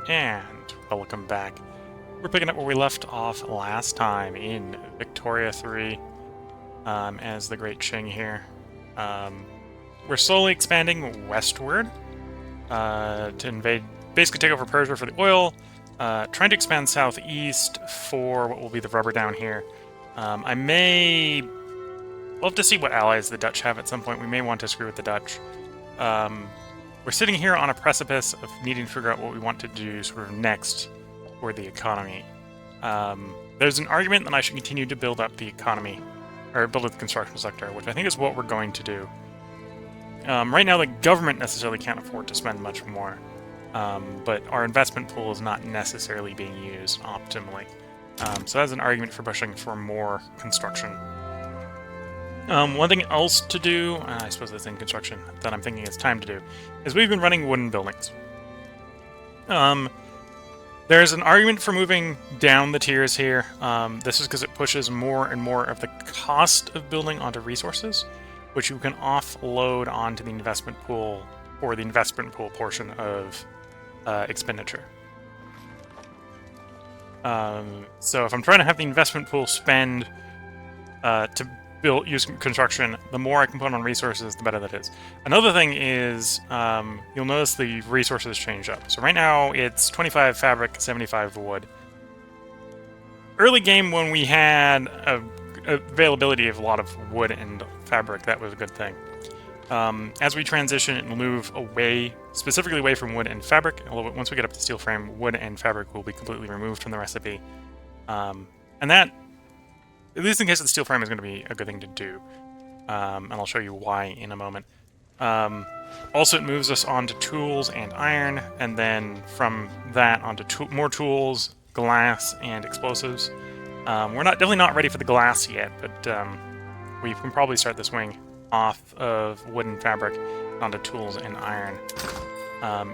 And welcome back. We're picking up where we left off last time in Victoria 3 as the Great Qing here. We're slowly expanding westward to invade, basically take over Persia for the oil, trying to expand southeast for what will be the rubber down here. I may love to see what allies the Dutch have at some point. We may want to screw with the Dutch. We're sitting here on a precipice of needing to figure out what we want to do sort of next for the economy. There's an argument that I should continue to build up the economy, or build up the construction sector, which I think is what we're going to do. Right now, the government necessarily can't afford to spend much more, but our investment pool is not necessarily being used optimally. So that's an argument for pushing for more construction. One thing else to do, I suppose that's in construction, that I'm thinking it's time to do, is we've been running wooden buildings. There's an argument for moving down the tiers here. This is because it pushes more and more of the cost of building onto resources, which you can offload onto the investment pool, or the investment pool portion of expenditure. So if I'm trying to have the investment pool spend to use construction, the more I can put on resources, the better that is. Another thing is, you'll notice the resources change up. So right now, it's 25 fabric, 75 wood. Early game, when we had availability of a lot of wood and fabric, that was a good thing. As we transition and move away, specifically away from wood and fabric, although once we get up to steel frame, wood and fabric will be completely removed from the recipe. And that, at least in case of the steel frame, is going to be a good thing to do. And I'll show you why in a moment. Also, it moves us on to tools and iron, and then from that onto more tools, glass, and explosives. We're definitely not ready for the glass yet, but we can probably start the swing off of wood and fabric onto tools and iron.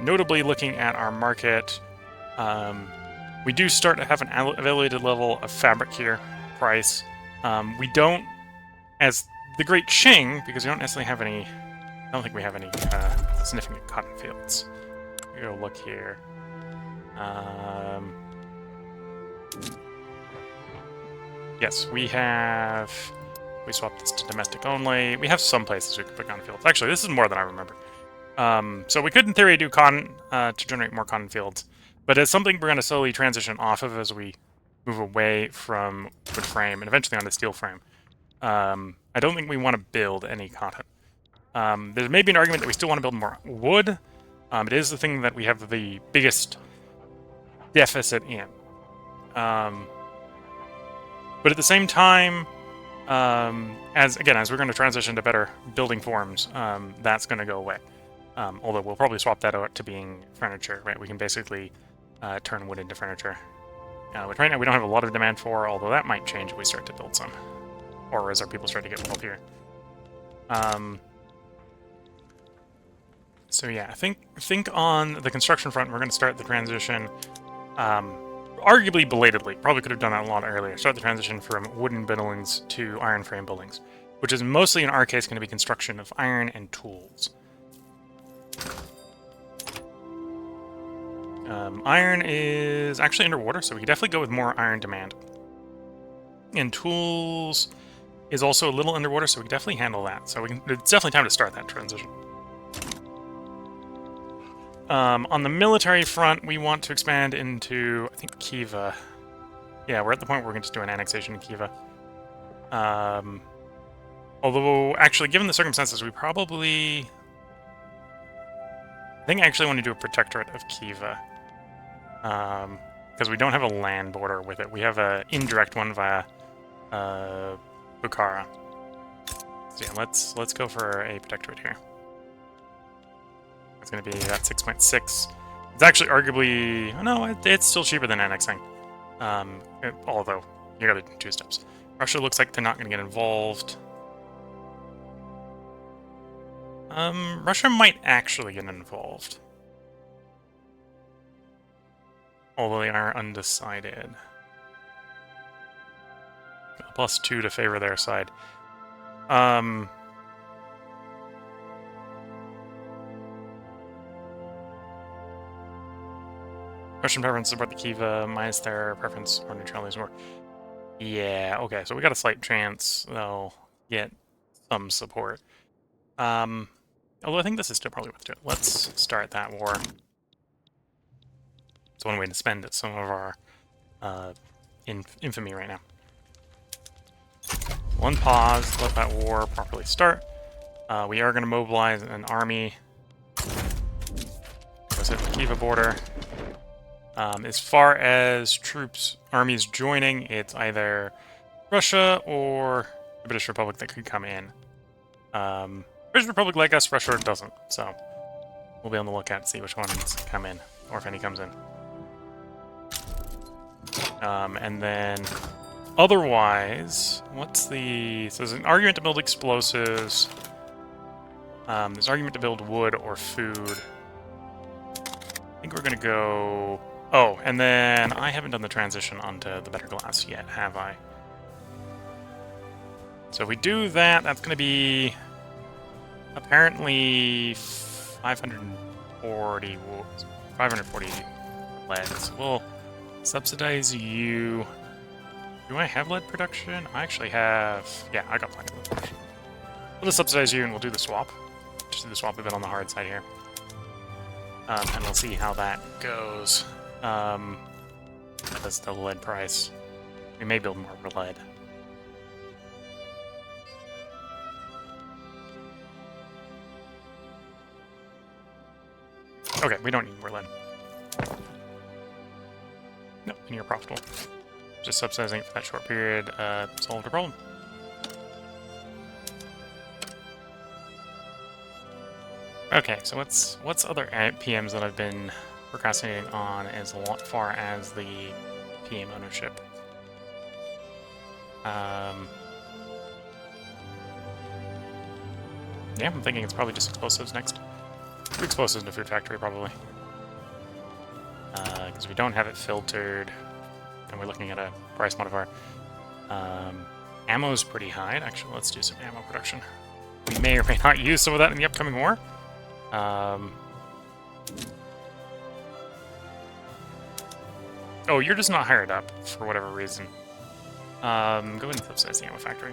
Notably, looking at our market, we do start to have an elevated level of fabric here. Price. We don't, as the Great Qing, because we don't necessarily have any, I don't think we have any significant cotton fields. We go look here. Yes, we have, we swap this to domestic only. We have some places we could put cotton fields. Actually, this is more than I remember. So we could, in theory, do cotton to generate more cotton fields, but it's something we're going to slowly transition off of as we move away from wood frame and eventually onto steel frame. I don't think we want to build any cotton. There may be an argument that we still want to build more wood. It is the thing that we have the biggest deficit in. But at the same time, as we're going to transition to better building forms, that's going to go away. Although we'll probably swap that out to being furniture, right? We can basically turn wood into furniture. Which right now we don't have a lot of demand for, although that might change if we start to build some. Or as our people start to get wealthier. So yeah, I think on the construction front, we're going to start the transition, arguably belatedly. Probably could have done that a lot earlier. Start the transition from wooden buildings to iron frame buildings, which is mostly, in our case, going to be construction of iron and tools. Iron is actually underwater, so we can definitely go with more iron demand. And tools is also a little underwater, so we can definitely handle that. So it's definitely time to start that transition. On the military front, we want to expand into, I think, Khiva. Yeah, we're at the point where we can just do an annexation in Khiva. Although, actually, given the circumstances, we probably... I think I actually want to do a protectorate of Khiva. Because we don't have a land border with it. We have an indirect one via Bukhara. So yeah, let's go for a protectorate here. It's going to be that 6.6. It's actually arguably... Oh, no, it's still cheaper than annexing. Although, you gotta do 2 steps. Russia looks like they're not going to get involved. Russia might actually get involved. Although they are undecided. +2 to favor their side. Russian preference support the Kiva, minus their preference or neutralities war. Yeah, okay, so we got a slight chance they'll get some support. Although I think this is still probably worth doing. Let's start that war. It's one way to spend some of our infamy right now. One pause, let that war properly start. We are going to mobilize an army. Goes hit the Kiva border. As far as armies joining, it's either Russia or the British Republic that could come in. British Republic like us, Russia doesn't, so we'll be on the lookout to see which ones come in, or if any comes in. And then otherwise, what's the... So there's an argument to build explosives. There's an argument to build wood or food. I think we're going to go... Oh, and then I haven't done the transition onto the better glass yet, have I? So if we do that, that's going to be apparently 540 lead. So we'll subsidize you. Do I have lead production? I actually have... Yeah, I got plenty of lead production. We'll just subsidize you and we'll do the swap. Just do the swap a bit on the hard side here. And we'll see how that goes. That's the lead price. We may build more for lead. Okay, we don't need more lead. No, and you're profitable. Just subsidizing it for that short period solved a problem. Okay, so what's other PMs that I've been procrastinating on as far as the PM ownership? Yeah, I'm thinking it's probably just explosives next. Explosives in the food factory, probably. Because we don't have it filtered, and we're looking at a price modifier. Ammo's pretty high. Actually, let's do some ammo production. We may or may not use some of that in the upcoming war. Oh, you're just not hired up for whatever reason. Go ahead and subsidize the ammo factory.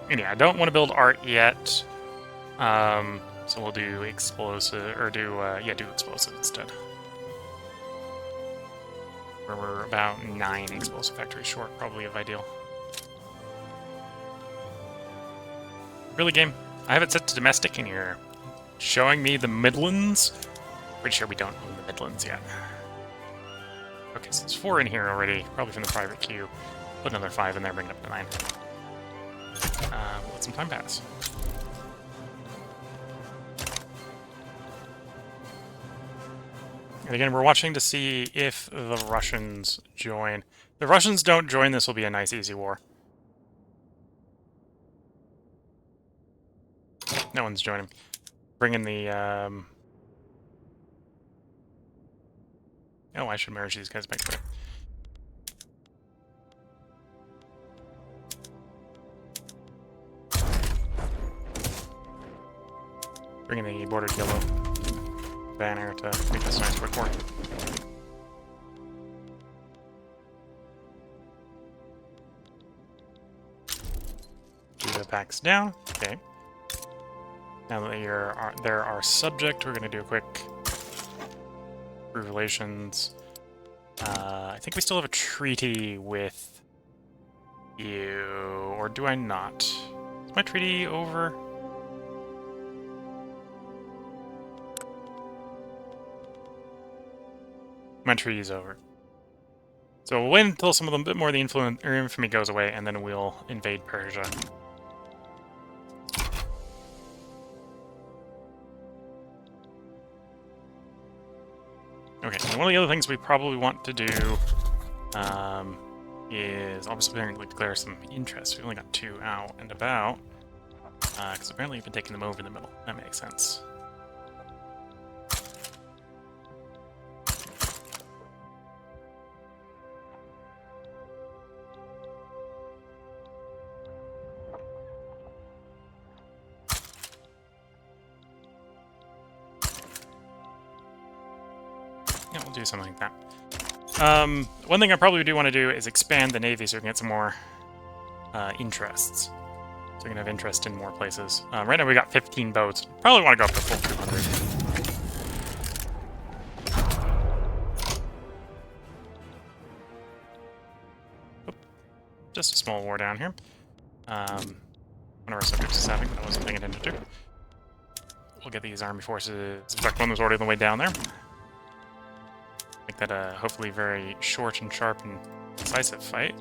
And yeah, I don't want to build art yet. So we'll do explosive, or do explosive instead. We're about 9 explosive factories short, probably of ideal. Really, game? I have it set to domestic, and you're showing me the Midlands? Pretty sure we don't own the Midlands yet. Okay, so there's 4 in here already, probably from the private queue. Put another 5 in there, bring it up to 9. Let some time pass. And again, we're watching to see if the Russians join. If the Russians don't join, this will be a nice, easy war. No one's joining. Bring in the... Oh, I should merge these guys back there. Bring in the bordered yellow banner to make this nice quick war. Judah backs down. Okay. Now that they're our subject, we're going to do a quick relations. I think we still have a treaty with you, or do I not? Is my treaty over? My treaty's over. So we'll wait until some of a bit more of the infamy goes away, and then we'll invade Persia. Okay, and one of the other things we probably want to do is obviously we're going to declare some interest. We've only got 2 out and about, because apparently you've been taking them over in the middle. That makes sense. Yeah, we'll do something like that. One thing I probably do want to do is expand the Navy so we can get some more interests. So we can have interest in more places. Right now we got 15 boats. Probably want to go up to full 200. Oop. Just a small war down here. One of our subjects is having, but I wasn't paying attention to. We'll get these army forces. In fact, one was already on the way down there. Make that a hopefully very short and sharp and decisive fight.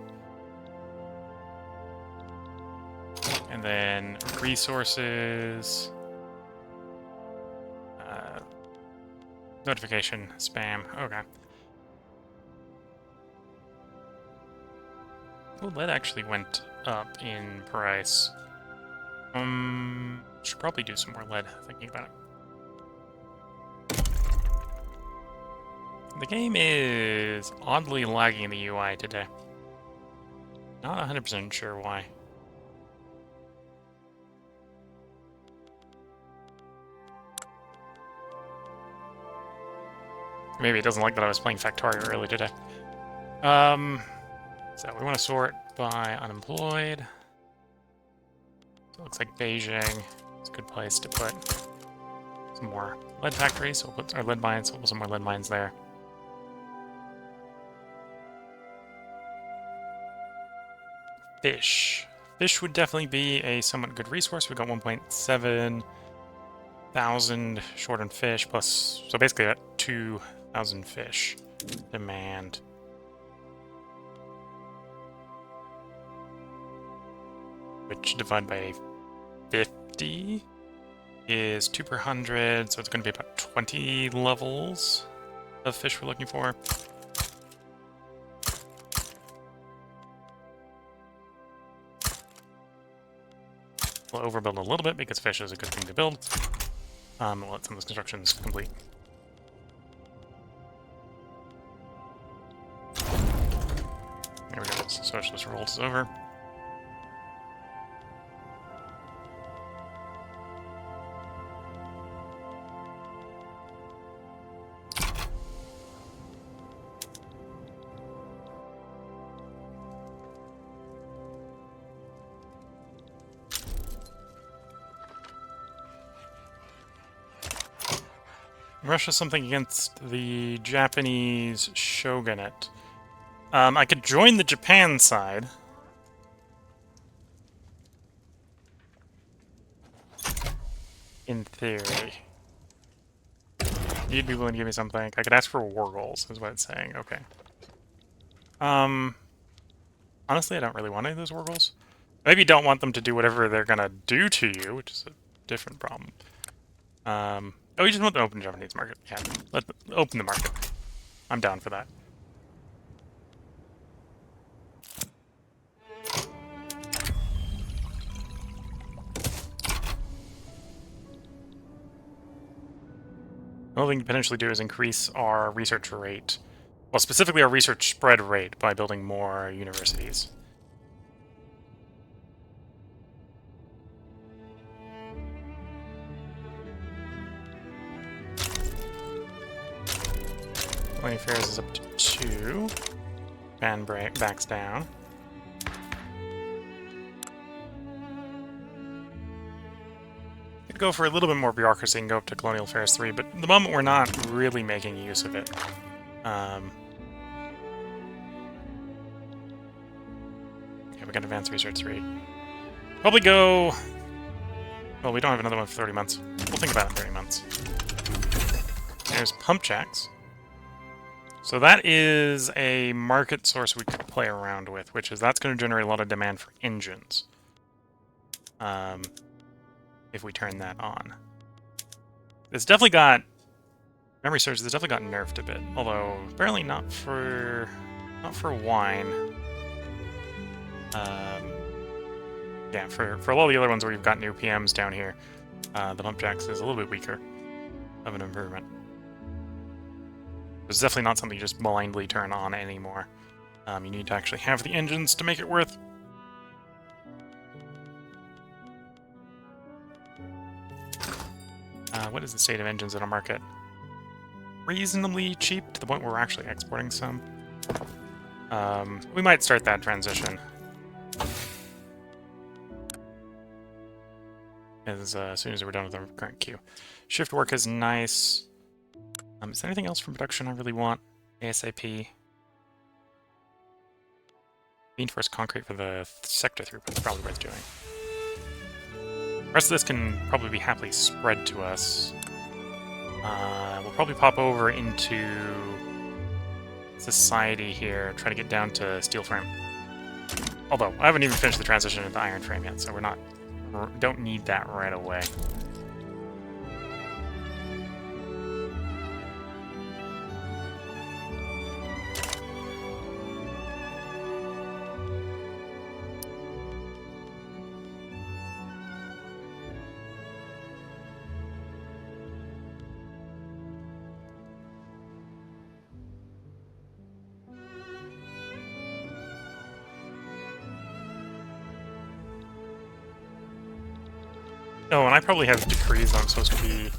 And then resources, notification, spam. Okay. Well, lead actually went up in price. Should probably do some more lead, thinking about it. The game is oddly lagging in the UI today. Not 100% sure why. Maybe it doesn't like that I was playing Factorio early today. So we want to sort by unemployed. So it looks like Beijing is a good place to put some more lead factories. So we'll put our lead mines, so we'll put some more lead mines there. Fish. Fish would definitely be a somewhat good resource. We got 1.7 thousand short on fish, plus, so basically at 2,000 fish demand. Which divided by 50 is 2 per 100, so it's going to be about 20 levels of fish we're looking for. We'll overbuild a little bit because fish is a good thing to build. We'll let some of those constructions complete. There we go, socialist revolt is over. Russia something against the Japanese shogunate. I could join the Japan side. In theory. You'd be willing to give me something. I could ask for war goals, is what it's saying. Okay. Honestly, I don't really want any of those war goals. Maybe you don't want them to do whatever they're gonna do to you, which is a different problem. Oh, you just want to open the Japanese market. Yeah, open the market. I'm down for that. Another thing to potentially do is increase our research rate. Well, specifically our research spread rate by building more universities. Colonial affairs is up to 2. Ban backs down. Could go for a little bit more bureaucracy and go up to colonial affairs 3, but at the moment we're not really making use of it. Yeah, we got advanced research 3. Probably go... Well, we don't have another one for 30 months. We'll think about it in 30 months. There's pump jacks. So that is a market source we could play around with, which is that's going to generate a lot of demand for engines. If we turn that on. It's definitely got... Memory serves, it's definitely got nerfed a bit. Although, apparently not for wine. Yeah, for a lot of the other ones where you've got new PMs down here, the pump jacks is a little bit weaker of an improvement. It's definitely not something you just blindly turn on anymore. You need to actually have the engines to make it worth. What is the state of engines in our market? reasonably cheap to the point where we're actually exporting some. We might start that transition as soon as we're done with our current queue. Shift work is nice. Is there anything else from production I really want? ASAP. Reinforced concrete for the sector throughput is probably worth doing. The rest of this can probably be happily spread to us. We'll probably pop over into society here, try to get down to steel frame. Although, I haven't even finished the transition into iron frame yet, so don't need that right away. Oh, and I probably have decrees I'm supposed to be...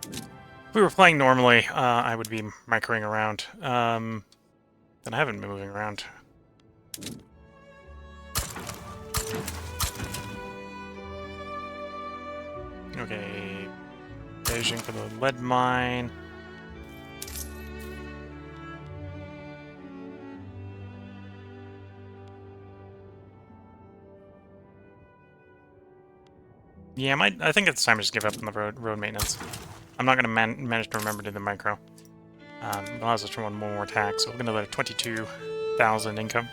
If we were playing normally, I would be microing around. Then I haven't been moving around. Okay. Beijing for the lead mine. Yeah, I think it's time to just give up on the road maintenance. I'm not going to manage to remember to do the micro. It allows us to run one more tax, so we're going to let a 22,000 income.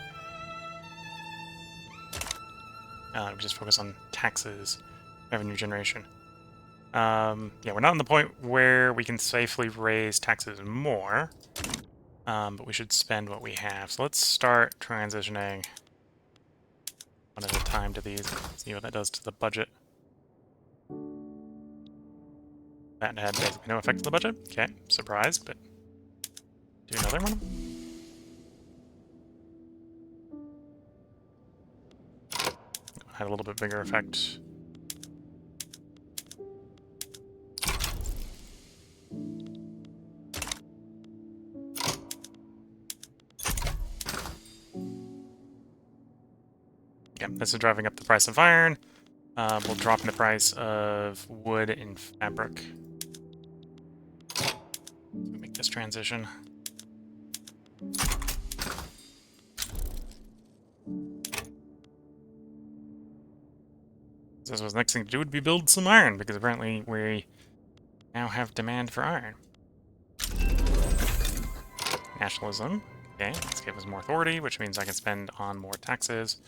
We just focus on taxes, revenue generation. Yeah, we're not on the point where we can safely raise taxes more, but we should spend what we have. So let's start transitioning one at a time to these, see what that does to the budget. That had basically no effect on the budget. Okay, surprised, but do another one. Had a little bit bigger effect. Yeah, this is driving up the price of iron. We'll drop in the price of wood and fabric. Make this transition. This was the next thing to do would be build some iron, because apparently we now have demand for iron. Nationalism. Okay, let's give us more authority, which means I can spend on more taxes.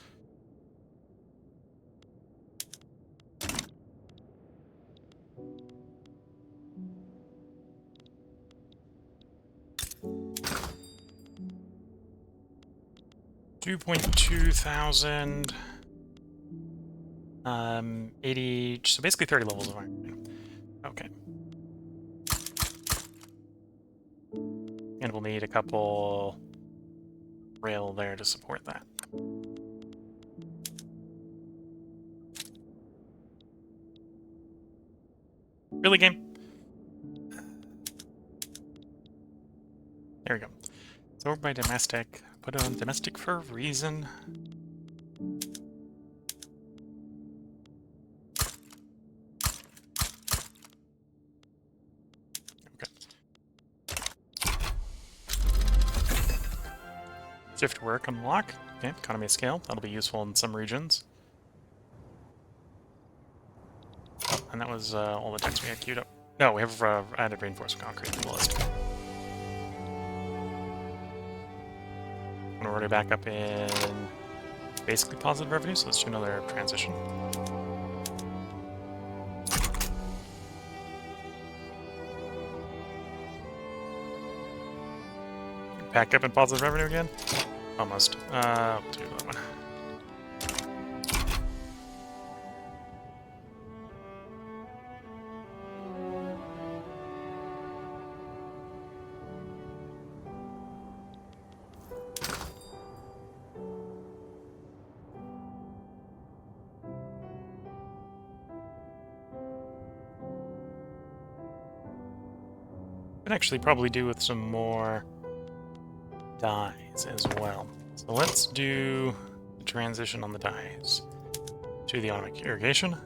$2,200. 80, so basically 30 levels of iron. Okay. And we'll need a couple rail there to support that. Really, game? There we go. So by domestic. Put it on domestic for a reason. Shift work unlock. Okay, economy of scale. That'll be useful in some regions. Oh, and that was all the text we had queued up. No, we have added reinforced concrete to the list. We're already back up in basically positive revenue, so let's do another transition. Back up in positive revenue again? Almost. We'll do another one. Could actually probably do with some more dyes as well. So let's do the transition on the dyes to the automatic irrigation.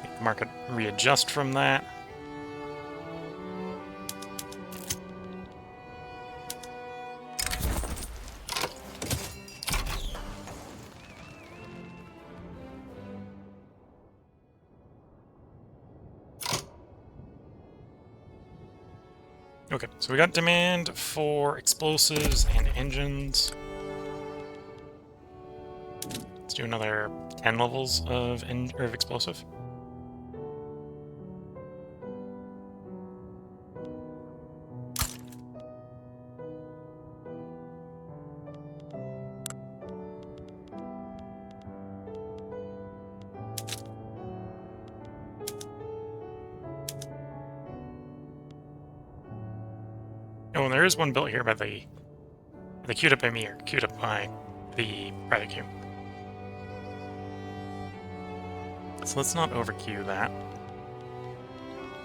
Make the market readjust from that. Okay, so we got demand for explosives and engines. Let's do another 10 levels of explosive. Oh, and there is one built here by the queued up by me, or queued up by the private queue. So let's not overqueue that.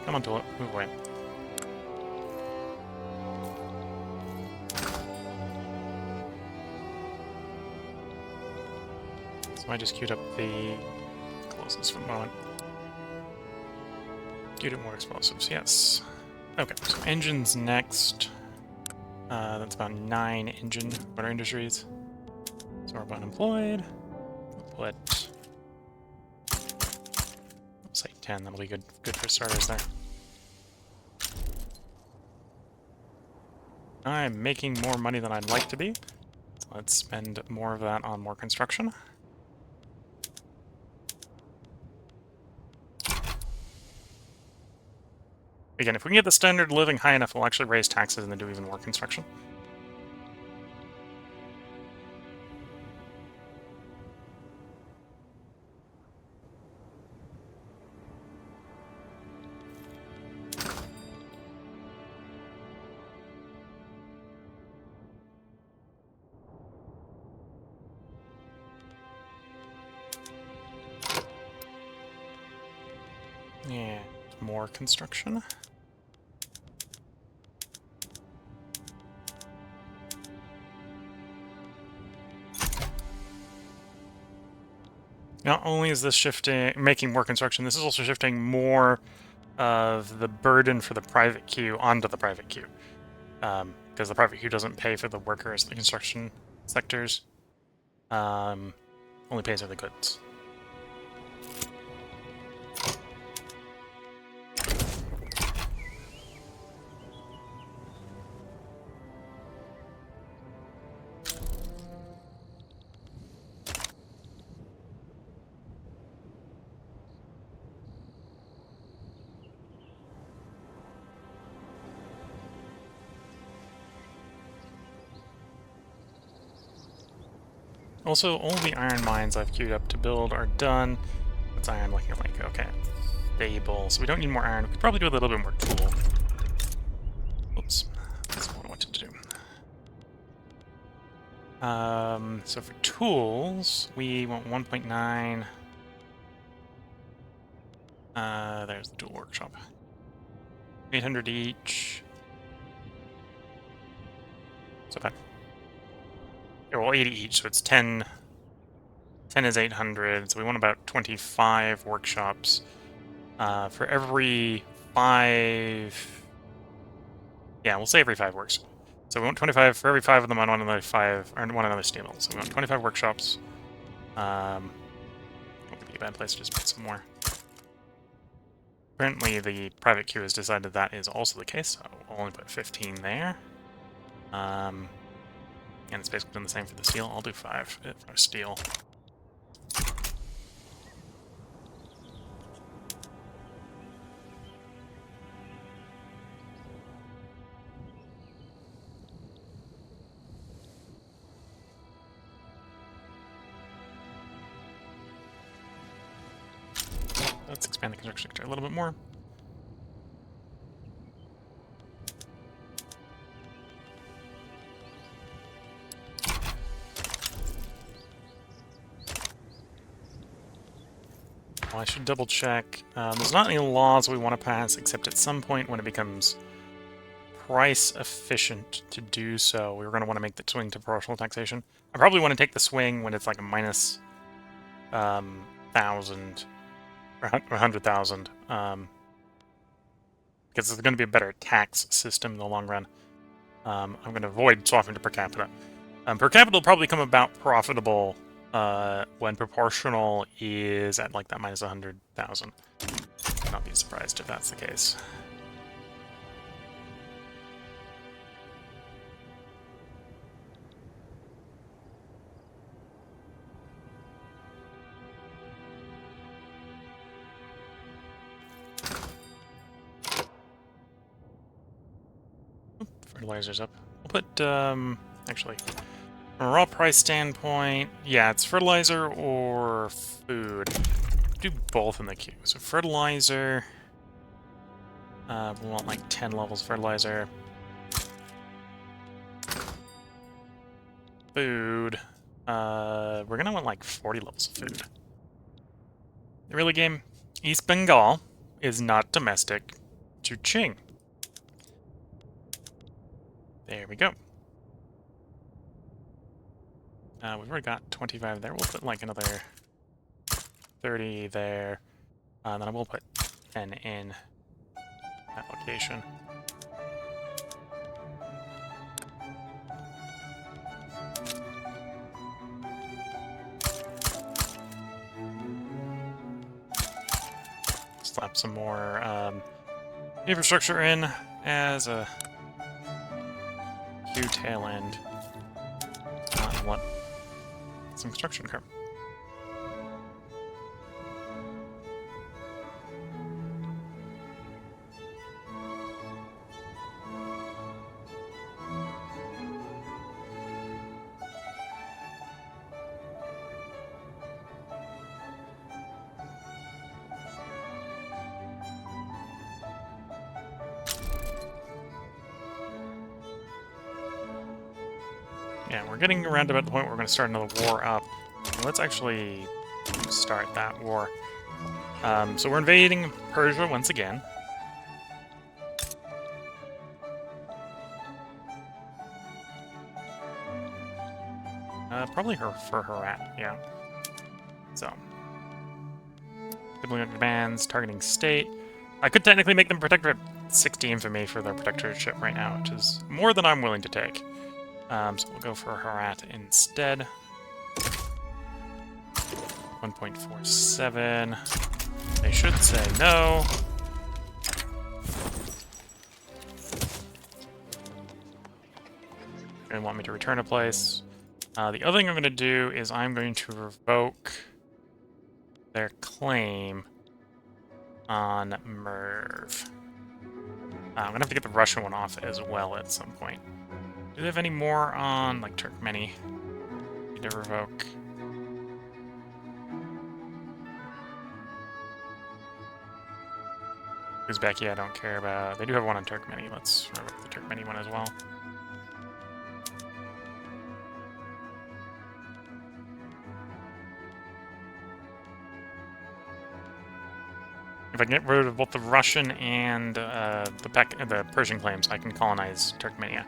Come on, Tulip, move away. So I just queued up the closest for a moment. Queued up more explosives, yes. Okay, so engines next. That's about 9 engine motor industries. So we're about unemployed. We'll put, let's say 10. That'll be good for starters there. I'm making more money than I'd like to be. So let's spend more of that on more construction. Again, if we can get the standard of living high enough, we'll actually raise taxes and then do even more construction. Yeah, more construction. Not only is this shifting, making more construction, this is also shifting more of the burden for the private queue onto the private queue. Because the private queue doesn't pay for the workers, the construction sectors, only pays for the goods. Also, all the iron mines I've queued up to build are done. What's iron looking like? Okay. Stable. So we don't need more iron. We could probably do a little bit more tool. Oops. That's not what I wanted to do. So for tools, we want 1.9. There's the tool workshop. 800 each. So bad. Yeah, well, 80 each, so it's 10. 10 is 800, so we want about 25 workshops. For every 5... Yeah, we'll say every 5 works. So we want 25 for every 5 of them on one another 5, or one another stable. So we want 25 workshops. Not gonna be a bad place to just put some more. Apparently the private queue has decided that is also the case, so I'll only put 15 there. And it's basically done the same for the steel. I'll do 5 for steel. Let's expand the construction sector a little bit more. I should double check. There's not any laws we want to pass, except at some point when it becomes price efficient to do so, we're going to want to make the swing to proportional taxation. I probably want to take the swing when it's like a minus 1,000 or 100,000, because it's going to be a better tax system in the long run. I'm going to avoid swapping to per capita. Per capita will probably come about profitable when proportional is at like that minus 100,000. I'd not be surprised if that's the case. Fertilizer's up. We'll put, actually, from a raw price standpoint, yeah, it's fertilizer or food. Do both in the queue. So fertilizer, we want like 10 levels of fertilizer. Food, we're gonna want like 40 levels of food. The early game, East Bengal is not domestic to Qing. There we go. We've already got 25 there. We'll put like another 30 there. And then I will put 10 in that location. Slap some more infrastructure in as a queue tail end. And let some construction occur. Yeah, we're getting around about the point where we're going to start another war up. Let's actually start that war. So we're invading Persia once again. Probably for Herat, yeah. So, diplomatic demands, targeting state. I could technically make them protectorate 60 infamy for their protectorship right now, which is more than I'm willing to take. So we'll go for Herat instead. 1.47. They should say no. They want me to return a place. The other thing I'm going to do is I'm going to revoke their claim on Merv. I'm going to have to get the Russian one off as well at some point. Do they have any more on, like, Turkmeny? Need to revoke. Uzbeki I don't care about. They do have one on Turkmeny. Let's revoke the Turkmeny one as well. If I can get rid of both the Russian and the Persian claims, I can colonize Turkmenia.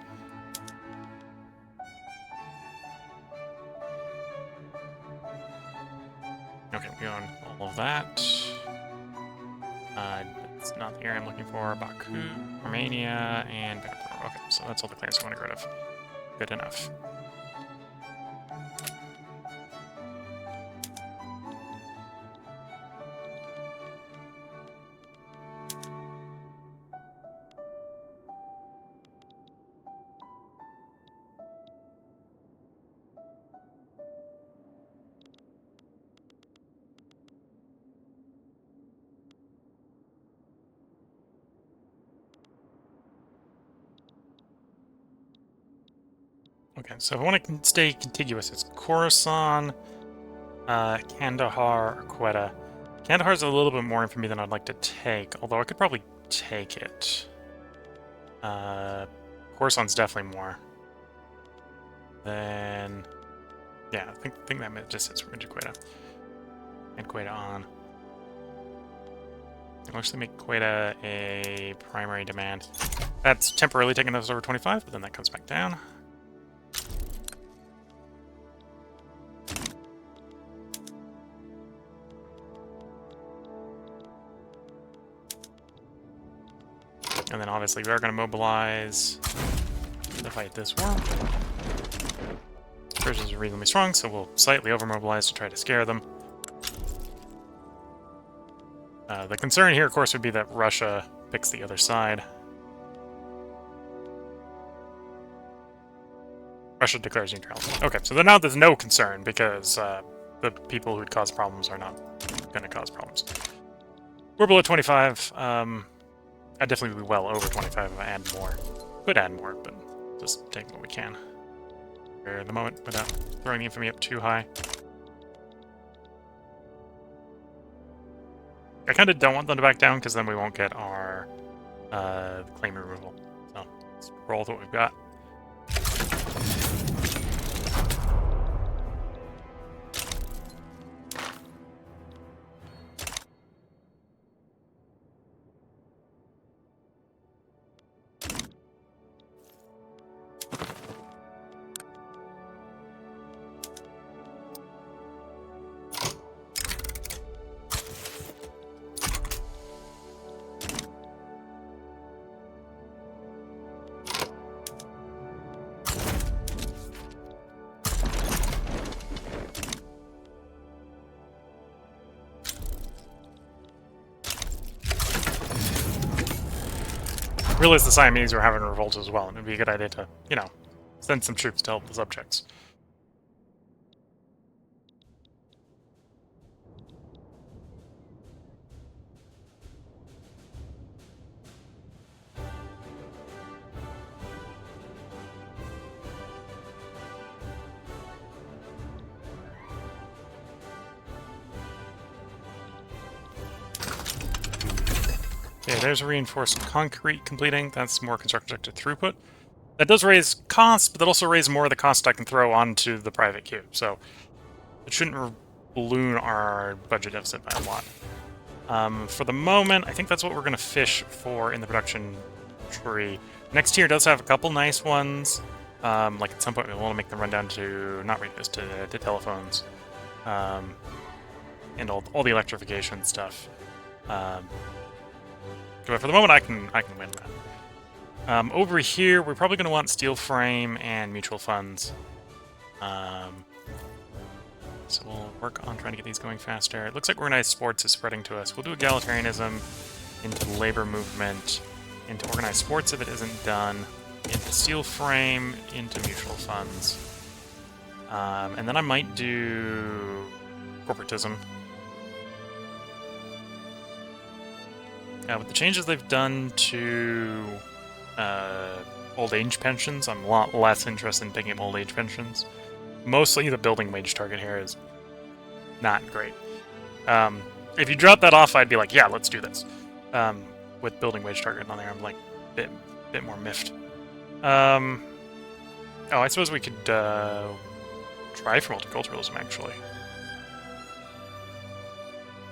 Okay, we own all of that. It's not the area I'm looking for. Baku, Armenia, and Benapur. Okay, so that's all the claims I want to get rid of. Good enough. Okay, so if I want to stay contiguous, it's Khorasan, Kandahar, or Quetta. Kandahar's a little bit more infamy than I'd like to take, although I could probably take it. Khorasan's definitely more. Then, yeah, I think that just sits into Quetta. And Quetta on. It'll actually make quite a primary demand. That's temporarily taking us over 25, but then that comes back down. And then obviously we are going to mobilize to fight this war. Persians are reasonably strong, so we'll slightly over-mobilize to try to scare them. The concern here, of course, would be that Russia picks the other side. Russia declares neutrality. Okay, so now there's no concern, because the people who'd cause problems are not going to cause problems. We're below 25. I'd definitely be well over 25 if I add more. Could add more, but just take what we can at the moment without throwing the infamy up too high. I kind of don't want them to back down, because then we won't get our claim removal. So let's roll with what we've got. Realize the Siamese were having revolts as well, and it'd be a good idea to, you know, send some troops to help the subjects. Okay, there's a reinforced concrete completing. That's more construction sector throughput. That does raise costs, but that also raises more of the cost I can throw onto the private queue. So it shouldn't balloon our budget deficit by a lot. For the moment, I think that's what we're going to fish for in the production tree. Next tier does have a couple nice ones. Like at some point we want to make them run down to, not radios, to telephones. And all the electrification stuff. But for the moment, I can win that. Over here, we're probably going to want steel frame and mutual funds. So we'll work on trying to get these going faster. It looks like organized sports is spreading to us. We'll do egalitarianism into labor movement, into organized sports if it isn't done, into steel frame, into mutual funds. And then I might do corporatism. With the changes they've done to old age pensions, I'm a lot less interested in picking up old age pensions. Mostly the building wage target here is not great. If you drop that off, I'd be like, yeah, let's do this. With building wage target on there, I'm like a bit more miffed. Oh, I suppose we could try for multiculturalism, actually.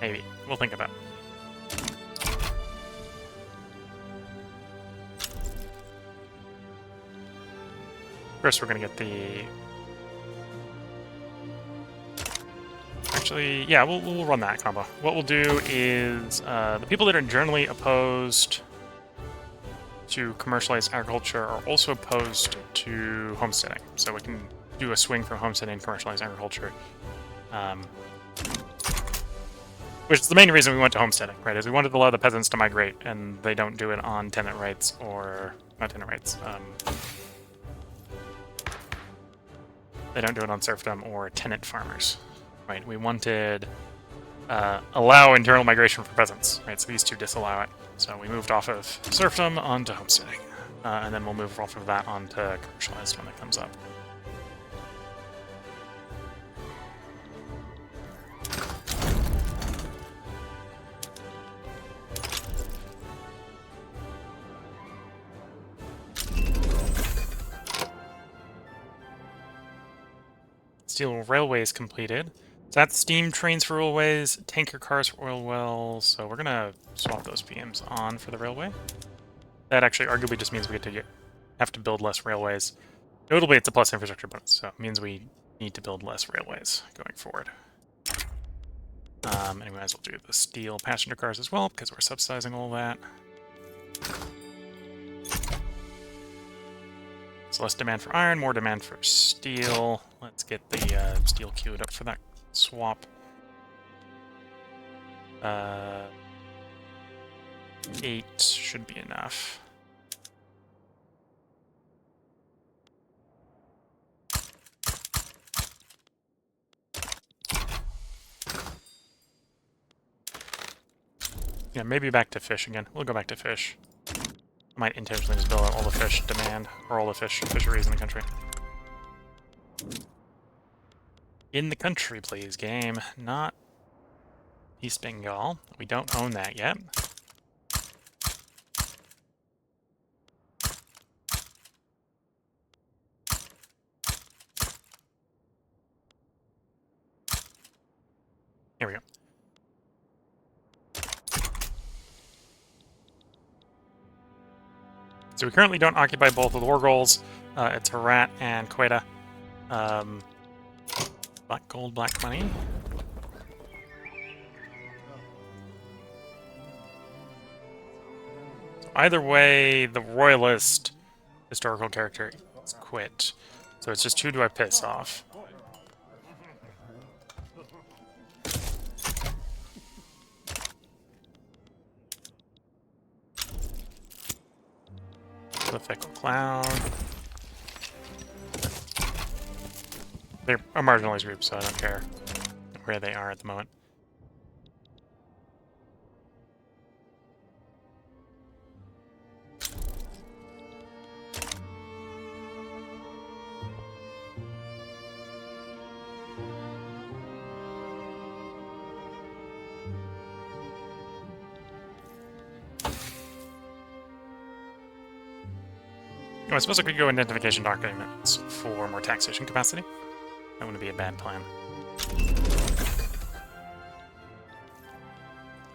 Maybe. We'll think about it. First, we're going to get the... Actually, yeah, we'll run that combo. What we'll do is the people that are generally opposed to commercialized agriculture are also opposed to homesteading. So we can do a swing from homesteading and commercialized agriculture. Which is the main reason we went to homesteading, right? Is we wanted to allow the peasants to migrate, and they don't do it on tenant rights or... not tenant rights. They don't do it on serfdom or tenant farmers, right? We wanted allow internal migration for peasants, right? So these two disallow it. So we moved off of serfdom onto homesteading, and then we'll move off of that onto commercialized when it comes up. Steel railways completed. So that's steam trains for railways, tanker cars for oil wells. So we're gonna swap those PMs on for the railway. That actually arguably just means we get to have to build less railways. Notably, it's a plus infrastructure bonus, so it means we need to build less railways going forward. And we might as well do the steel passenger cars as well, because we're subsidizing all that. So less demand for iron, more demand for steel. Let's get the steel queued up for that swap. 8 should be enough. Yeah, maybe back to fish again. We'll go back to fish. I might intentionally just build out all the fish demand, or all the fisheries in the country. In the country, please, game. Not East Bengal. We don't own that yet. Here we go. So we currently don't occupy both of the war goals. It's Herat and Quetta. Black gold, black money. So either way, the royalist historical character is quit. So it's just who do I piss off? The Fickle Clown. They're a marginalized group, so I don't care where they are at the moment. Oh, I suppose I could go identification documents for more taxation capacity. That wouldn't be a bad plan.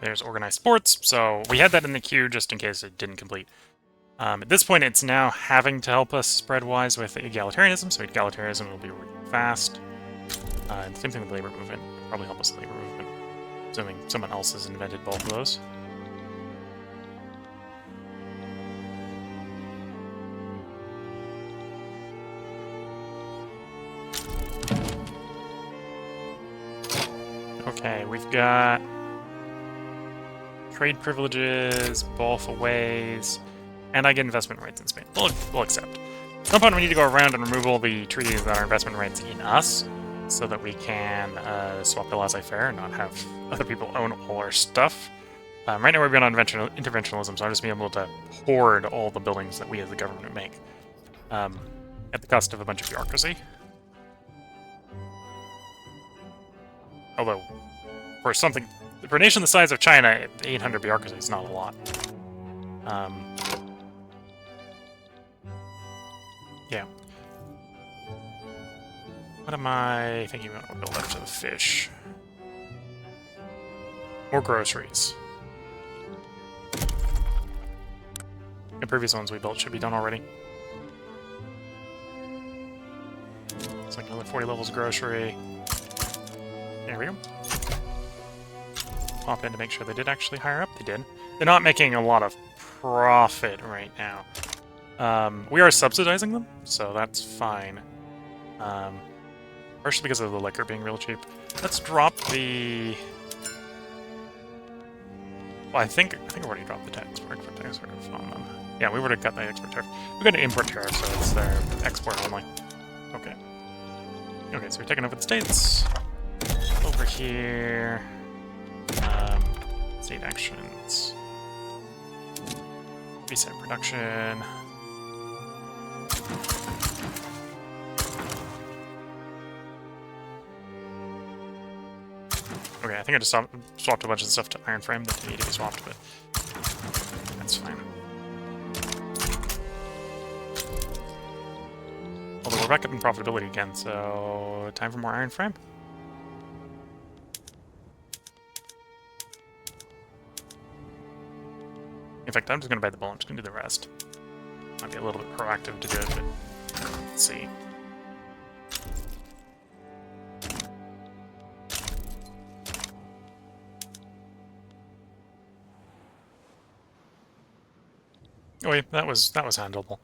There's organized sports, so we had that in the queue just in case it didn't complete. At this point, it's now having to help us spread-wise with egalitarianism, so egalitarianism will be really fast. And same thing with labor movement. Probably help us with labor movement, assuming someone else has invented both of those. Okay, we've got trade privileges, Balfourways, and I get investment rights in Spain. We'll accept. At some point we need to go around and remove all the treaties that are investment rights in us, so that we can swap the laissez-faire and not have other people own all our stuff. Right now we're going on interventionalism, so I'm just being able to hoard all the buildings that we as the government make, at the cost of a bunch of bureaucracy. Although, for a nation the size of China, 800 bureaucracy is not a lot. Yeah. What am I thinking about? I'll build after the fish. More groceries. The previous ones we built should be done already. It's like another 40 levels of grocery. There we go. Pop in to make sure they did actually hire up. They did. They're not making a lot of profit right now. We are subsidizing them, so that's fine. Partially because of the liquor being real cheap. Let's drop the... Well, I think I've already dropped the export tariff on them. Yeah, we would have got the export tariff. We got an import tariff, so it's their export only. Okay. Okay, so we're taking over the states. Over here. State actions. Reset production. Okay, I think I just swapped a bunch of stuff to iron frame that need to be swapped, but that's fine. Although we're back up in profitability again, so time for more iron frame. In fact, I'm just going to buy the bull. I'm just going to do the rest. Might be a little bit proactive to do it, but let's see. Oh wait, that was handleable.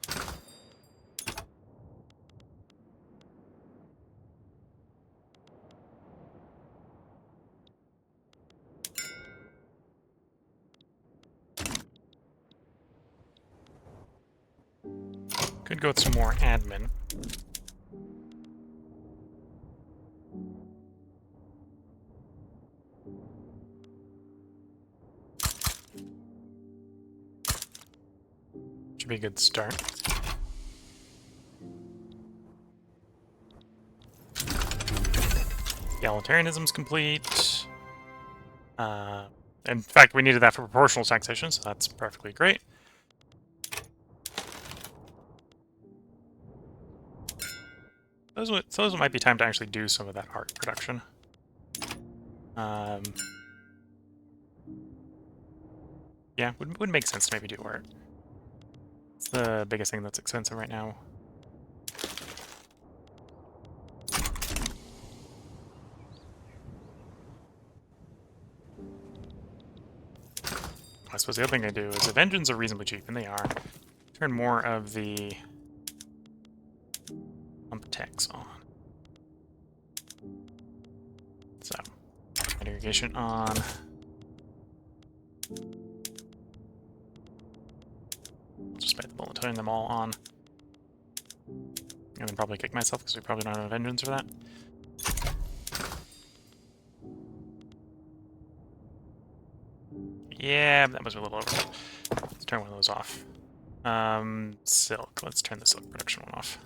Could go with some more admin. Should be a good start. Egalitarianism's complete. In fact, we needed that for proportional taxation, so that's perfectly great. Those might be time to actually do some of that art production. Yeah, would make sense to maybe do art. It's the biggest thing that's expensive right now. I suppose the other thing I do is if engines are reasonably cheap, and they are, turn more of the pump techs on. So, irrigation on. I'll just bite the bullet, turn them all on. And then probably kick myself because we probably don't have enough engines for that. Yeah, that was a little over. Let's turn one of those off. Silk. Let's turn the silk production one off.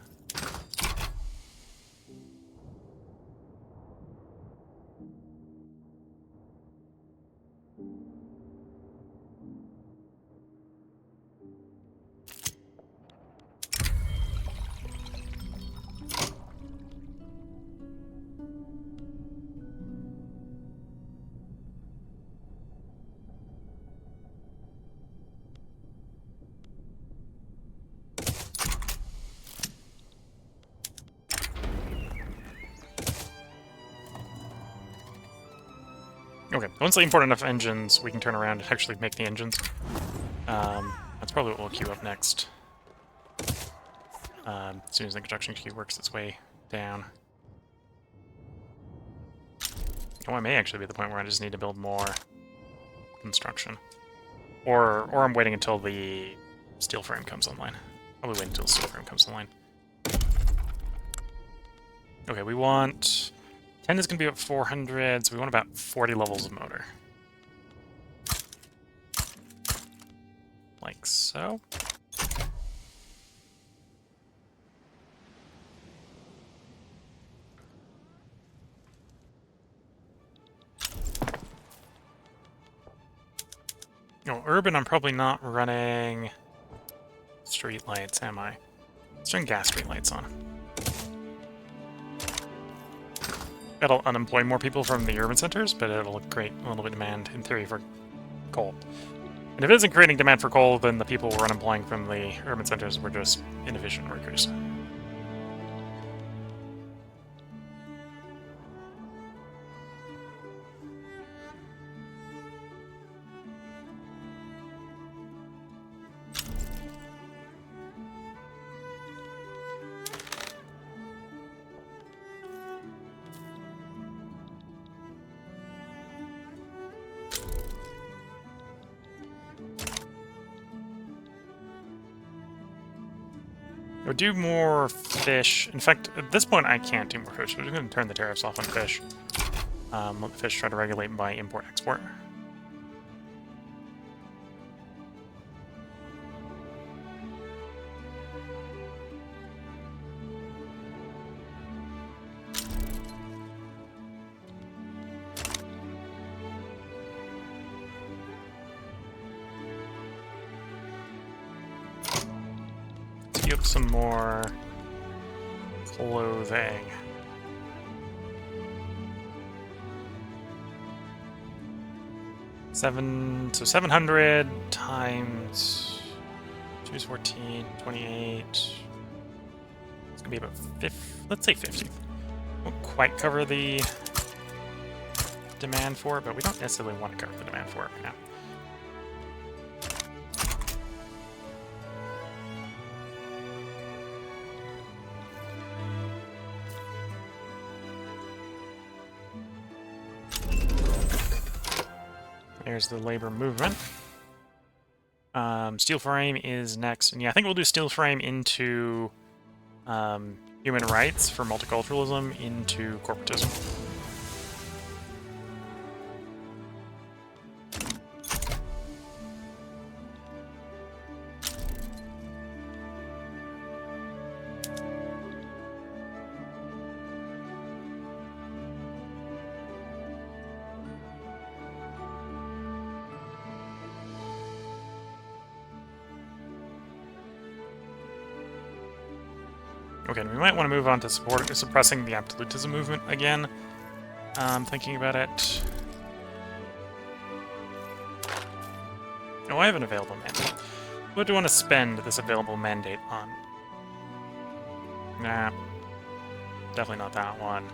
Okay, once they import enough engines, we can turn around and actually make the engines. That's probably what we'll queue up next. As soon as the construction queue works its way down. Oh, I may actually be at the point where I just need to build more construction. Or I'm waiting until the steel frame comes online. Probably wait until the steel frame comes online. Okay, we want... 10 is going to be about 400, so we want about 40 levels of motor. Like so. No, urban I'm probably not running street lights, am I? Let's turn gas street lights on. That'll unemploy more people from the urban centers, but it'll create a little bit of demand, in theory, for coal. And if it isn't creating demand for coal, then the people we're unemploying from the urban centers were just inefficient workers. I would do more fish. In fact, at this point, I can't do more fish. I'm just going to turn the tariffs off on fish. Let the fish try to regulate by import-export. Get some more clothing. So 700 times 2 is 14, 28. It's gonna be about 50. Let's say 50. Won't quite cover the demand for it, but we don't necessarily want to cover the demand for it right now. There's the labor movement. Steel frame is next. And yeah, I think we'll do steel frame into human rights for multiculturalism into corporatism. Okay, we might want to move on to suppressing the absolutism movement again. Thinking about it. Oh, I have an available mandate. What do I want to spend this available mandate on? Nah. Definitely not that one.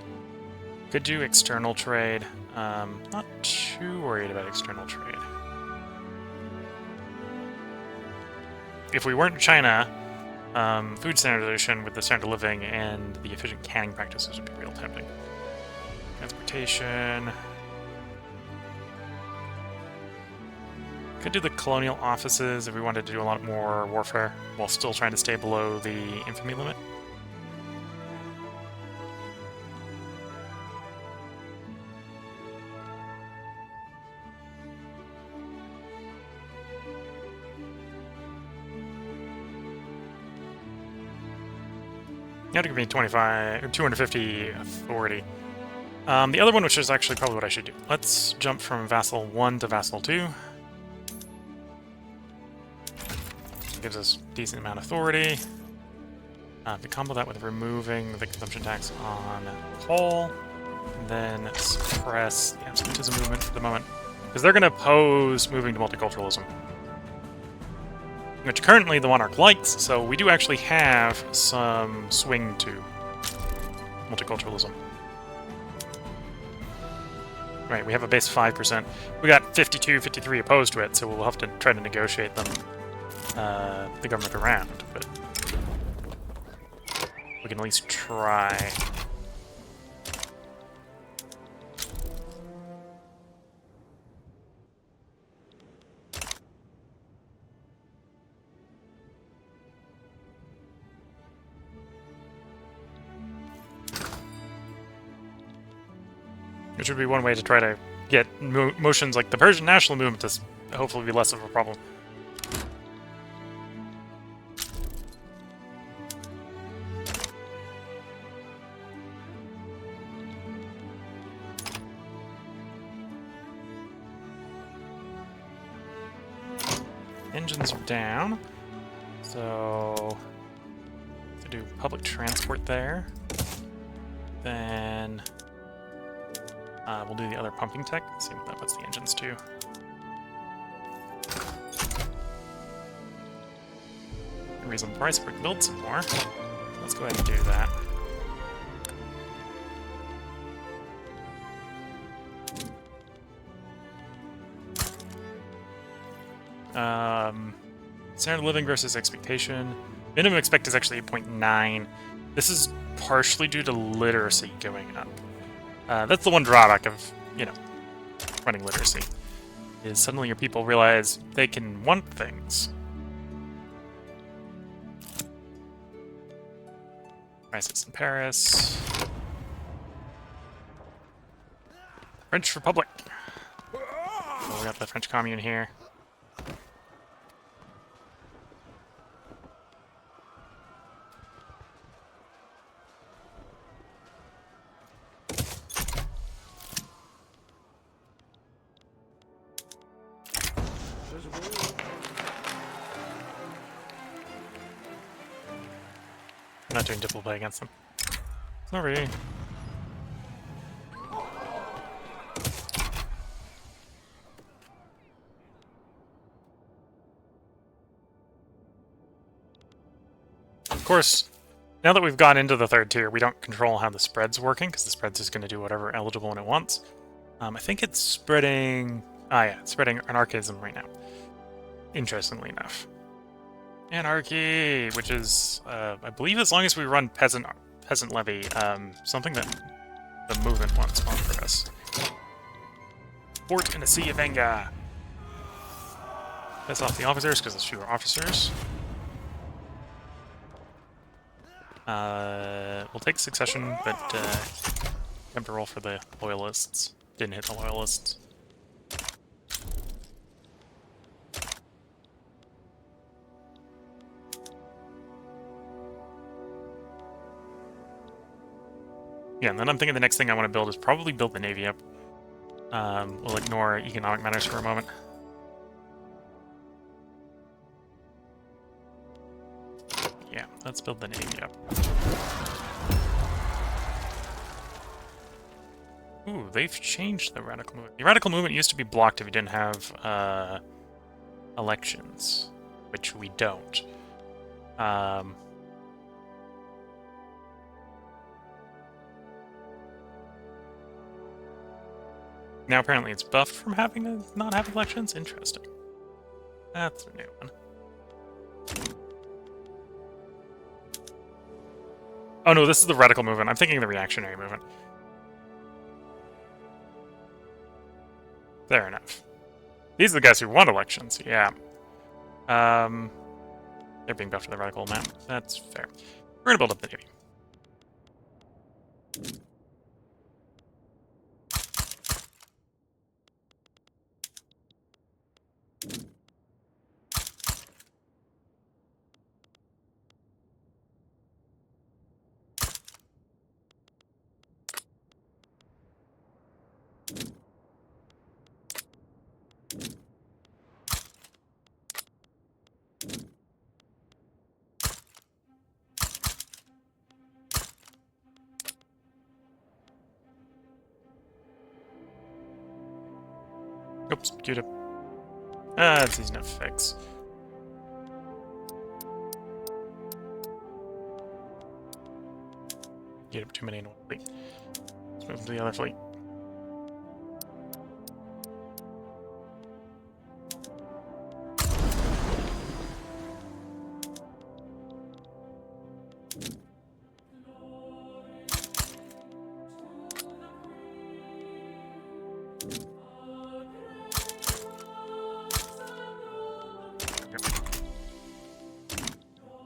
Could do external trade. Not too worried about external trade. If we weren't China, food standardization with the standard of living and the efficient canning practices would be real tempting. Transportation. Could do the colonial offices if we wanted to do a lot more warfare while still trying to stay below the infamy limit. You have to give me 25 or 250 authority. The other one, which is actually probably what I should do. Let's jump from Vassal 1 to Vassal 2. Gives us a decent amount of authority. We combo that with removing the consumption tax on coal, and then suppress the absolutism movement for the moment, because they're going to oppose moving to multiculturalism, which currently the monarch likes, so we do actually have some swing to multiculturalism. Right, we have a base 5%. We got 52, 53 opposed to it, so we'll have to try to negotiate them, the government around, but we can at least try. Which would be one way to try to get motions like the Persian national movement to hopefully be less of a problem. Engines are down, so to do public transport there. Then we'll do the other pumping tech, see what that puts the engines to. Reasonable price if we can build some more. Let's go ahead and do that. Standard of living versus expectation. Minimum expect is actually 8.9. This is partially due to literacy going up. That's the one drawback of, running literacy, is suddenly your people realize they can want things. Crisis in Paris. French Republic. Oh, we got the French Commune here. I'm not doing diplomacy against them. Sorry. course, now that we've gone into the third tier, we don't control how the spread's working, because the spread's just going to do whatever eligible when it wants. I think it's spreading... Ah, yeah, it's spreading anarchism right now. Interestingly enough. Anarchy, which is, I believe as long as we run peasant levy, something that the movement wants on for us. Fort in a sea of anger. Piss off the officers, because there's fewer officers. We'll take succession, but have to roll for the loyalists. Didn't hit the loyalists. Yeah, and then I'm thinking the next thing I want to build is probably build the Navy up. We'll ignore economic matters for a moment. Yeah, let's build the Navy up. Ooh, they've changed the radical movement. The radical movement used to be blocked if you didn't have elections, which we don't. Now apparently it's buffed from having to not have elections? Interesting. That's a new one. Oh no, this is the radical movement. I'm thinking of the reactionary movement. Fair enough. These are the guys who won elections, yeah. They're being buffed to the radical map. That's fair. We're gonna build up the Navy. Oops, queued up. That's easy enough to fix. Get up too many in one fleet. Let's move to the other fleet.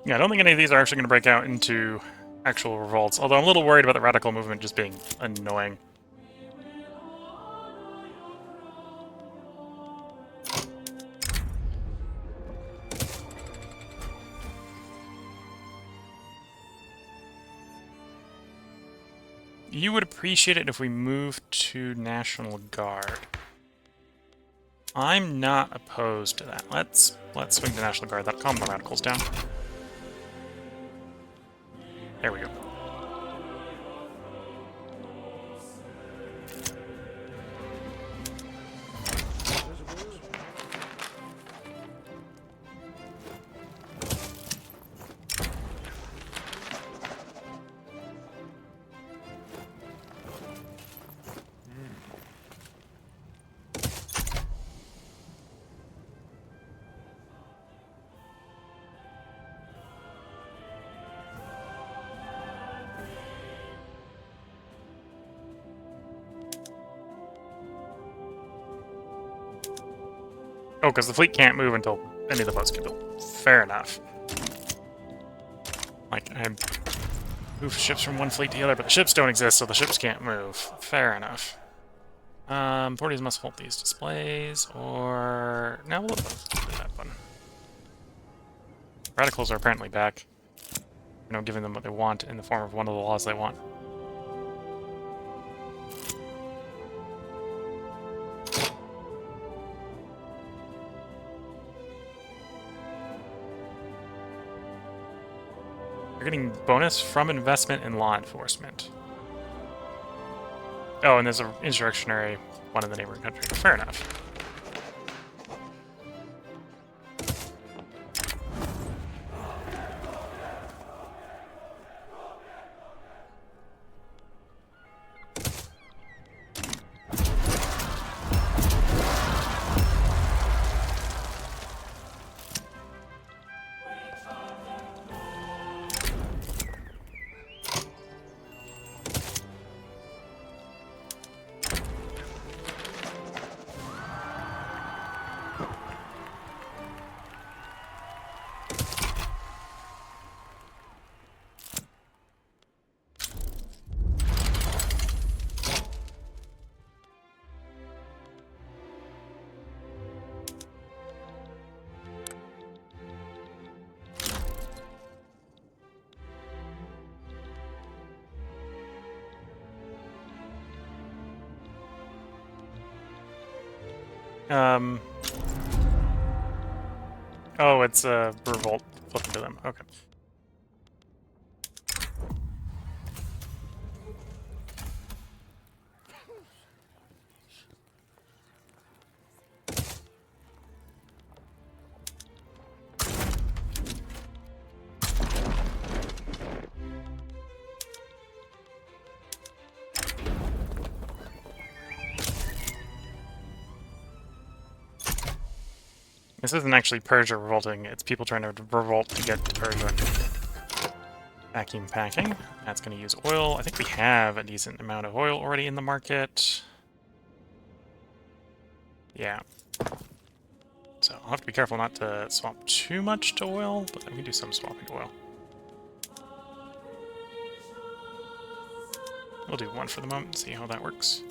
Yeah, I don't think any of these are actually going to break out into actual revolts, although I'm a little worried about the radical movement just being annoying. You would appreciate it if we moved to National Guard. I'm not opposed to that. Let's swing to National Guard. That'll calm the radicals down. There we go. Oh, because the fleet can't move until any of the boats get built. Fair enough. Like, I move ships from one fleet to the other, but the ships don't exist, so the ships can't move. Fair enough. Authorities must halt these displays, or... No, we'll do that one. Radicals are apparently back. You know, giving them what they want in the form of one of the laws they want. You're getting bonus from investment in law enforcement. Oh, and there's an insurrectionary one in the neighboring country. Fair enough. Oh, it's a revolt flipping to them. Okay. This isn't actually Persia revolting, it's people trying to revolt to get to Persia. Vacuum packing. That's going to use oil. I think we have a decent amount of oil already in the market. Yeah. So I'll have to be careful not to swap too much to oil, but we can do some swapping to oil. We'll do one for the moment and see how that works.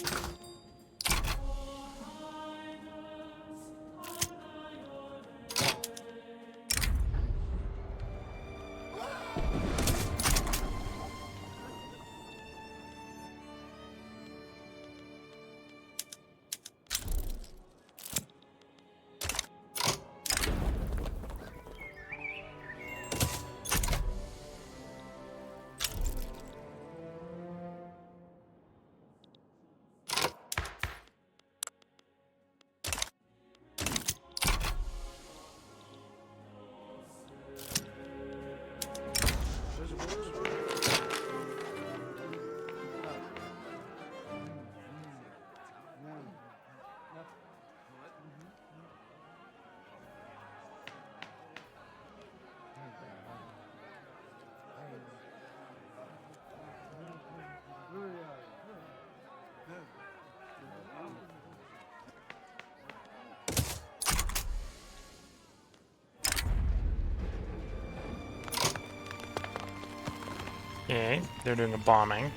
Okay, they're doing a bombing.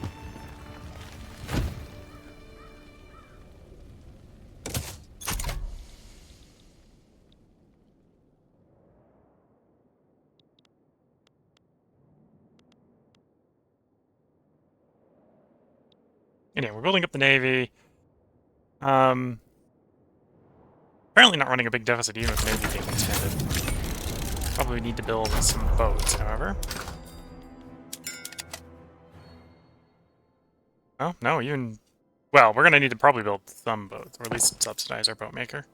Anyway, we're building up the Navy. Apparently not running a big deficit even with the Navy being expanded. Probably need to build some boats, however. Oh, no, even... Well, we're gonna need to probably build some boats, or at least subsidize our boat maker.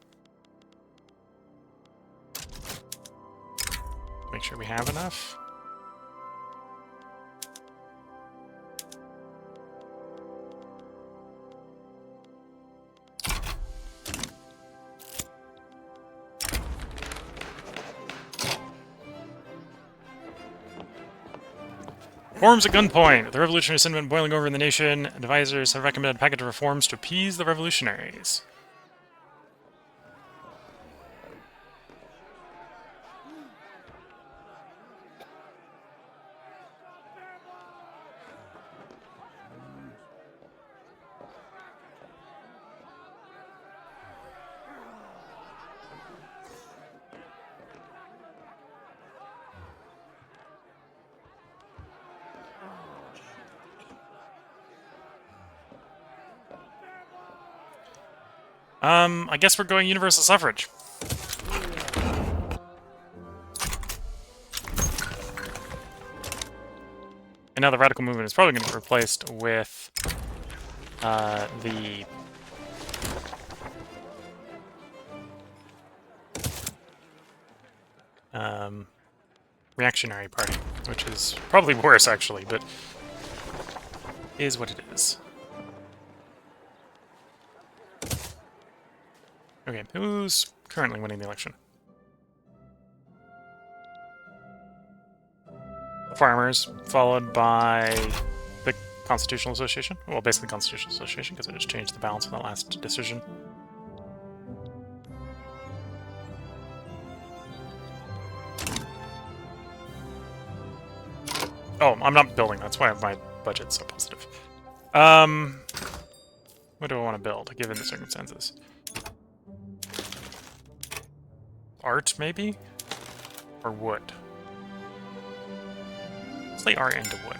Make sure we have enough. Reforms at gunpoint. The revolutionary sentiment boiling over in the nation. Advisors have recommended a package of reforms to appease the revolutionaries. I guess we're going universal suffrage. And now the radical movement is probably going to get replaced with the reactionary party, which is probably worse actually, but is what it is. Okay, who's currently winning the election? The Farmers, followed by the Constitutional Association. Well, basically the Constitutional Association, because it just changed the balance in the last decision. Oh, I'm not building, that's why my budget's so positive. What do I want to build, given the circumstances? Art, maybe? Or wood? Let's lay art into wood.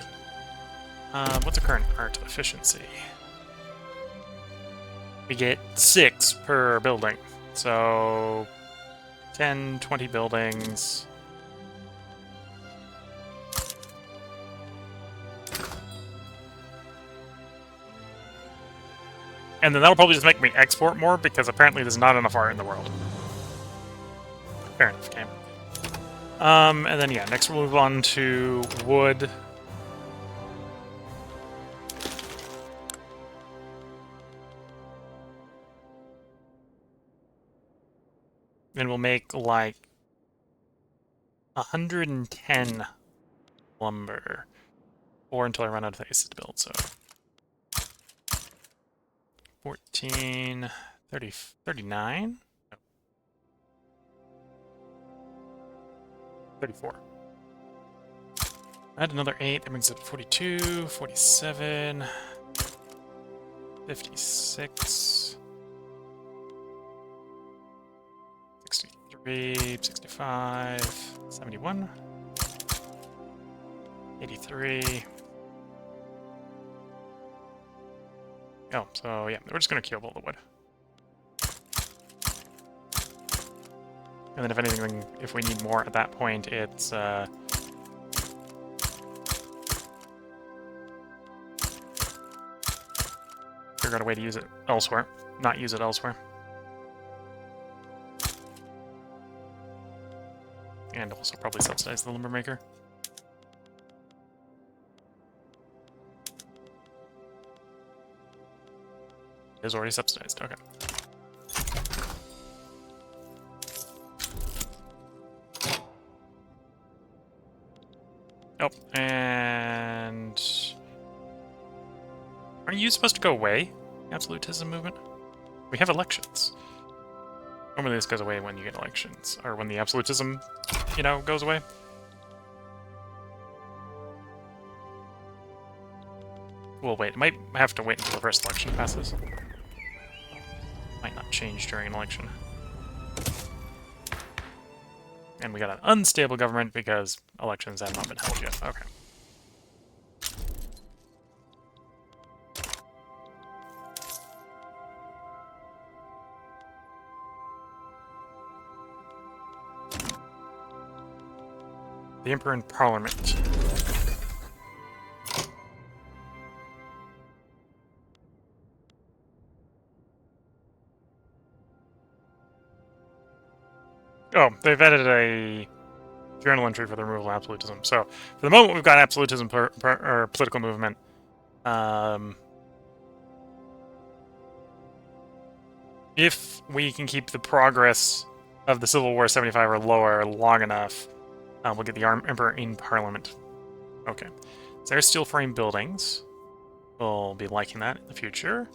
What's the current art efficiency? We get 6 per building. So 10, 20 buildings. And then that'll probably just make me export more, because apparently there's not enough art in the world. Fair enough, game. And then, yeah, next we'll move on to wood. And we'll make, like, 110 lumber. Or until I run out of faces to build, so... 14... 30... 39? No. 34. Add another 8, that brings it to 42, 47... 56... 63, 65, 71, 83. Oh, so yeah, we're just gonna cube all the wood. And then if anything, if we need more at that point, it's figure out a way to use it elsewhere, not use it elsewhere. And also probably subsidize the lumber maker. It is already subsidized, okay. Oh, and... Aren't you supposed to go away, absolutism movement? We have elections. Normally this goes away when you get elections, or when the absolutism, you know, goes away. Well, wait, it might have to wait until the first election passes. Might not change during an election. And we got an unstable government because elections have not been held yet. Okay. The Emperor in Parliament. Oh, they've added a journal entry for the removal of absolutism. So, for the moment, we've got absolutism or political movement. If we can keep the progress of the Civil War 75 or lower long enough, we'll get the Emperor in Parliament. Okay. So there's steel frame buildings. We'll be liking that in the future.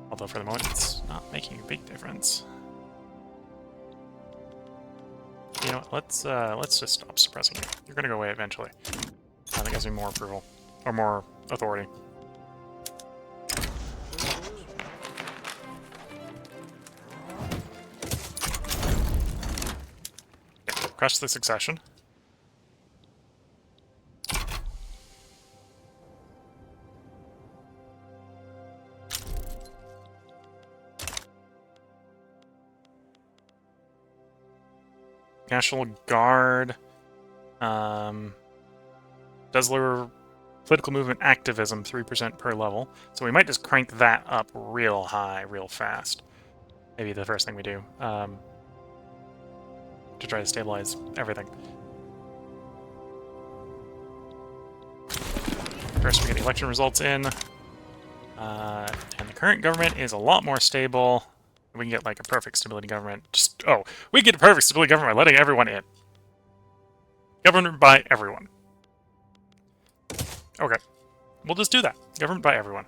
Although for the moment, it's not making a big difference. You know what, let's just stop suppressing you. You're gonna go away eventually. I think gives me more approval. Or more authority. Okay, crush the succession. National Guard does lower political movement activism 3% per level, so we might just crank that up real high, real fast. Maybe the first thing we do to try to stabilize everything. First, we get the election results in, and the current government is a lot more stable. We can get like a perfect stability government. We get a perfect stability government by letting everyone in. Government by everyone. Okay. We'll just do that. Government by everyone.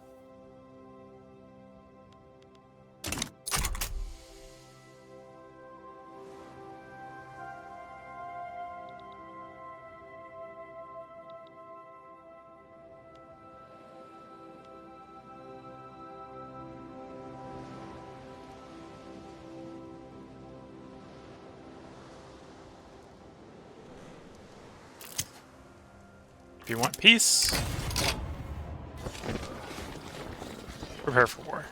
If you want peace, prepare for war.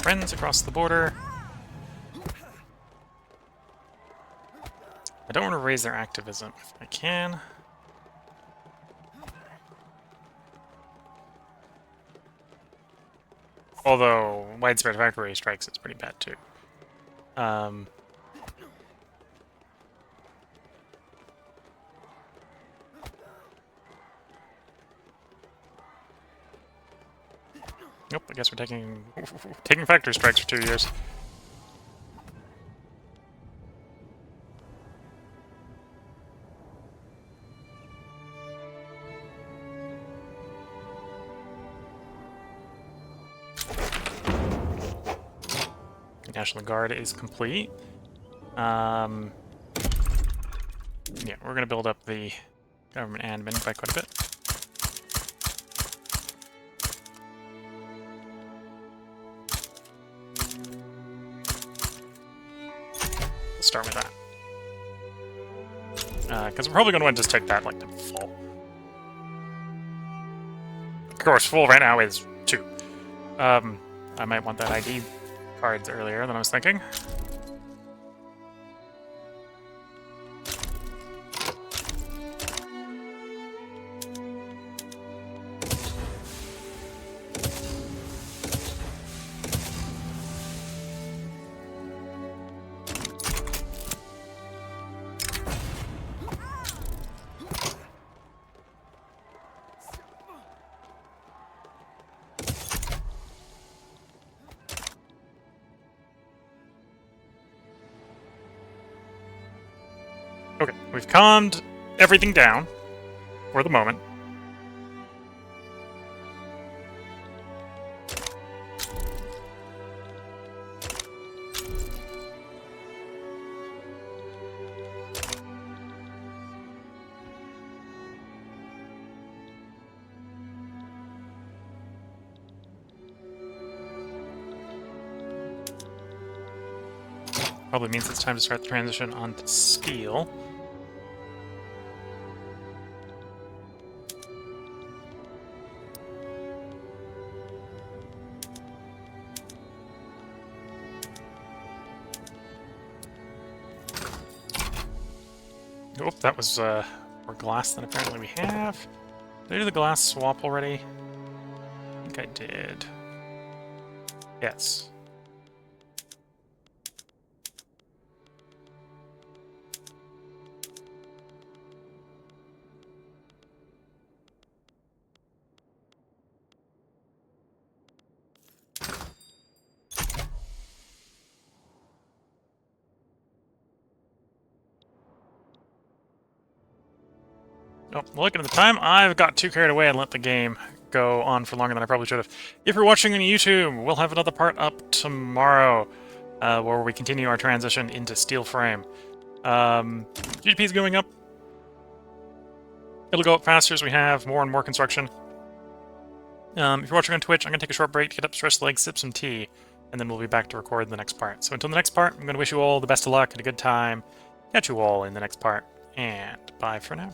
friends across the border. I don't want to raise their activism if I can. Although, widespread factory strikes is pretty bad too. Nope, I guess we're taking factory strikes for 2 years. The National Guard is complete. Yeah, we're gonna build up the government admin by quite a bit. Let's start with that. Because we're probably going to want to just take that, like, to full. Of course, full right now is 2. I might want that ID cards earlier than I was thinking. Okay, we've calmed everything down for the moment. Probably means it's time to start the transition onto steel. Oh, that was more glass than apparently we have. Did I do the glass swap already? I think I did. Yes. Oh, looking at the time, I've got too carried away and let the game go on for longer than I probably should have. If you're watching on YouTube, we'll have another part up tomorrow, where we continue our transition into steel frame. GDP is going up. It'll go up faster as we have more and more construction. If you're watching on Twitch, I'm going to take a short break to get up, stretch the legs, sip some tea, and then we'll be back to record the next part. So until the next part, I'm going to wish you all the best of luck and a good time. Catch you all in the next part, and bye for now.